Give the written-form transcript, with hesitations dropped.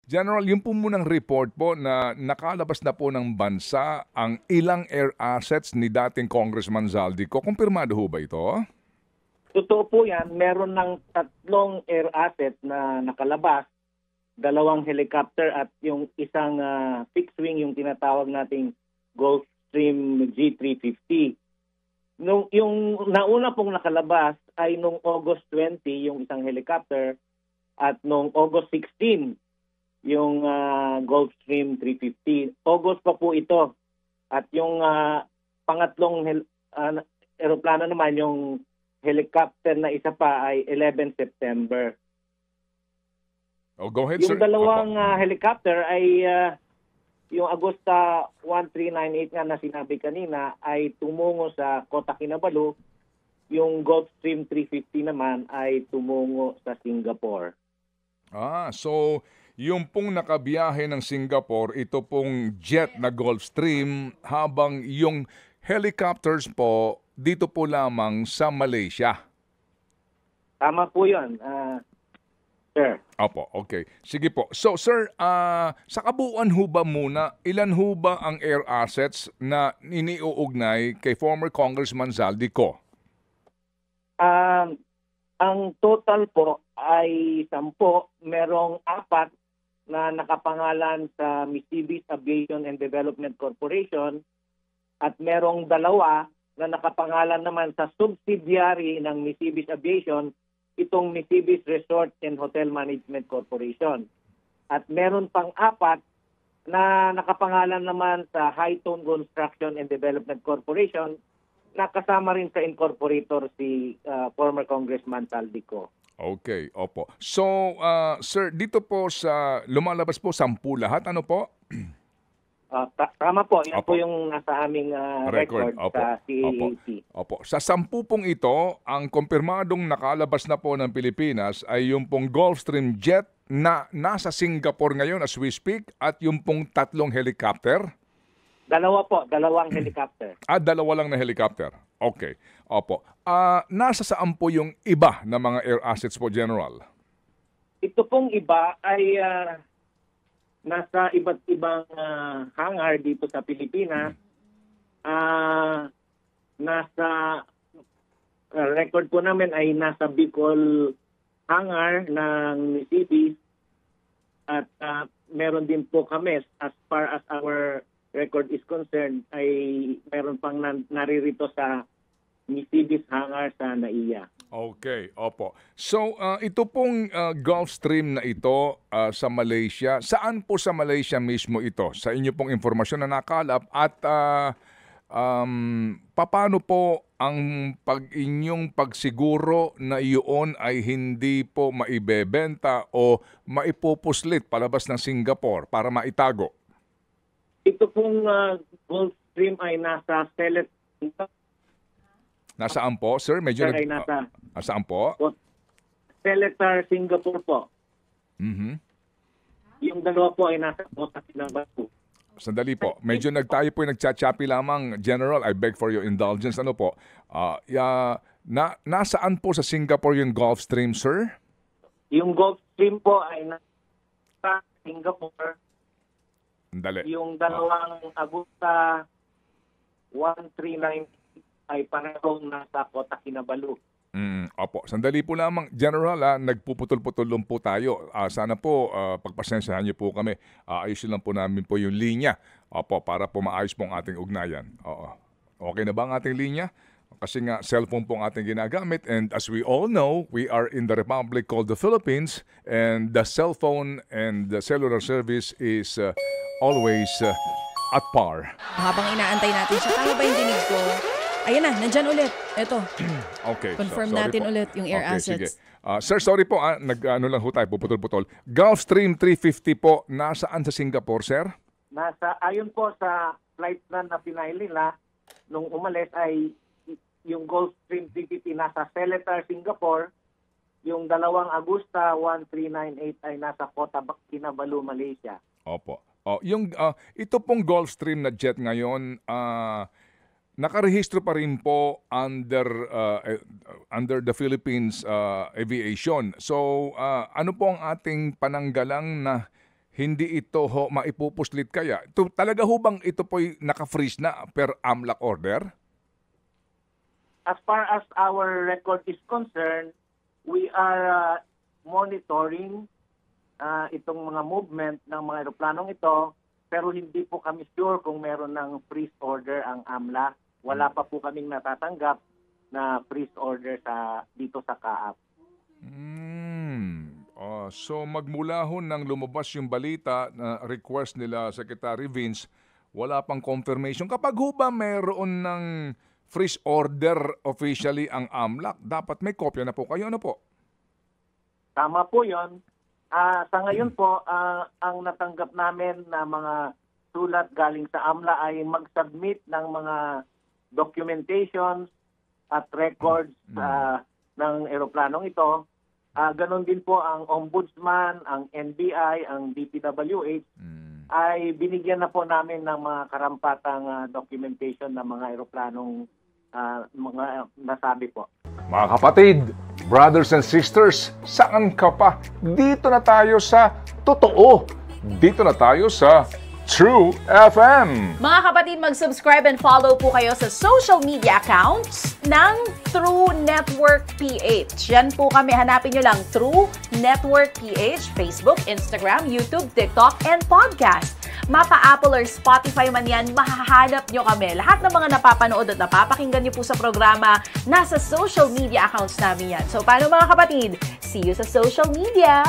General, yung po munang report po na nakalabas na po ng bansa ang ilang air assets ni dating Congressman Zaldico. Kumpirmado ho ba ito? Totoo po yan. Meron ng 3 air asset na nakalabas, 2 helicopter at yung isang fixed wing, yung tinatawag nating Gulfstream G350. Yung nauna pong nakalabas ay nung August 20, yung isang helicopter, at nung August 16, yung Gulfstream 350. August pa po ito. At yung pangatlong aeroplano naman, yung helicopter na isa pa ay 11 September. Oh, go ahead, yung sir. dalawang helicopter ay yung Agosta 1398 nga na sinabi kanina ay tumungo sa Kota Kinabalu. Yung Gulfstream 350 naman ay tumungo sa Singapore. So yung pong nakabiyahe ng Singapore, ito pong jet na Gulfstream, habang yung helicopters po dito po lamang sa Malaysia. Tama po yun, sir. Opo, okay. Sige po. So sir, sa kabuuan ho ba muna, ilan ho ba ang air assets na iniuugnay kay former Congressman Zaldico? Ang total po ay 10. Merong 4 na nakapangalan sa Misibis Aviation and Development Corporation at merong 2 na nakapangalan naman sa subsidiary ng Misibis Aviation, itong Misibis Resort and Hotel Management Corporation. At meron pang 4 na nakapangalan naman sa Hightone Construction and Development Corporation, na kasama rin sa incorporator si former Congressman Zaldico. Okay, opo. So, sir, dito po sa lumalabas po 10 lahat, ano po? Tama po, yan Opo. po yung nasa aming record Opo. sa CAAC. Opo. Sa 10 pong ito, ang kumpirmadong nakalabas na po ng Pilipinas ay yung pong Gulfstream jet na nasa Singapore ngayon as we speak, at yung pong 3 helicopter. 2 po, 2 helicopter. 2 lang na helicopter. Okay. Opo. Nasa saan po yung iba na mga air assets po, General? Ito pong iba ay nasa iba't ibang hangar dito sa Pilipinas. Nasa record po namin ay nasa Bicol hangar ng Misibis, at meron din po kami, as far as our record is concerned, ay meron pang naririto sa Misibis hangar sa NAIA. Okay, opo. So, ito pong Gulfstream na ito sa Malaysia, saan po sa Malaysia mismo ito? Sa inyo pong informasyon na nakalap, at paano po ang inyong pagsiguro na iyon ay hindi po maibebenta o maipupuslit palabas ng Singapore para maitago? Ito pong Gulfstream ay nasa Selet. Nasaan po, sir? Medyo Ay nasa saan po? Seletar, Singapore po. Mhm. Yung 2 po ay nasa Kota Kinabalu. Sandali po. Medyo tayo po nagchat-chappy lamang, General. I beg for your indulgence. Ano po? Nasaan po sa Singapore yung Gulfstream, sir? Yung Gulfstream po ay nasa Singapore. Sandali. Yung 2 Agosta 1390 ay parehong nasa Kota Kinabalu. Opo. Sandali po lamang, General. Nagpuputol-putol lang po tayo. Sana po pagpasensyahan niyo po kami. Ayusin lang po namin po yung linya. Opo, para po maayos po ang ating ugnayan. Oo. Okay na ba ang ating linya? Kasi nga, cellphone po ang ating ginagamit. And as we all know, we are in the republic called the Philippines. And the cellphone and the cellular service is always at par. Habang inaantay natin siya, tama ba yung dinig ko? Ayan na, nandyan ulit. Ito. Okay. Confirm sorry natin po. ulit yung air Sige. assets. Sir, sorry po. Nag-ano lang ho tayo, puputol-putol. Gulfstream 350 po, nasaan sa Singapore, sir? Ayon po sa flight plan na pinail nila, nung umalis ay yung Gulfstream 350 nasa Seletar, Singapore. Yung 2 Agosta 1398 ay nasa Kota Kinabalu, Malaysia. Opo. Ito pong Gulfstream na jet ngayon, nakarehistro pa rin po under the Philippines Aviation. So, ano po ang ating pananggalang na hindi ito maipupuslit kaya? Talaga ho bang ito po'y naka-freeze na per AMLAC order? As far as our record is concerned, we are monitoring itong mga movement ng mga eroplanong ito, pero hindi po kami sure kung meron ng freeze order ang AMLA. Wala pa po kaming natatanggap na freeze order dito sa CAAP. So magmula ho nang lumabas yung balita na request nila Secretary Vince, wala pang confirmation. Kapag ho ba meron ng freeze order officially ang AMLAC, dapat may kopya na po kayo. Ano po? Tama po yon. Sa ngayon po, ang natanggap namin na mga sulat galing sa AMLA ay mag-submit ng mga documentations at records ng eroplanong ito. Ganon din po ang Ombudsman, ang NBI, ang DPWH ay binigyan na po namin ng mga karampatang documentation ng mga eroplanong mga nasabi po. Mga kapatid, brothers and sisters, saan ka pa? Dito na tayo sa totoo. Dito na tayo sa True FM. Mga kapatid, mag-subscribe and follow po kayo sa social media accounts ng True Network PH. Yan po kami. Hanapin nyo lang True Network PH, Facebook, Instagram, YouTube, TikTok, and podcast. Mapa Apple or Spotify man yan, mahahanap nyo kami. Lahat ng mga napapanood at napapakinggan nyo po sa programa, nasa social media accounts namin yan. So, paano mga kapatid? See you sa social media!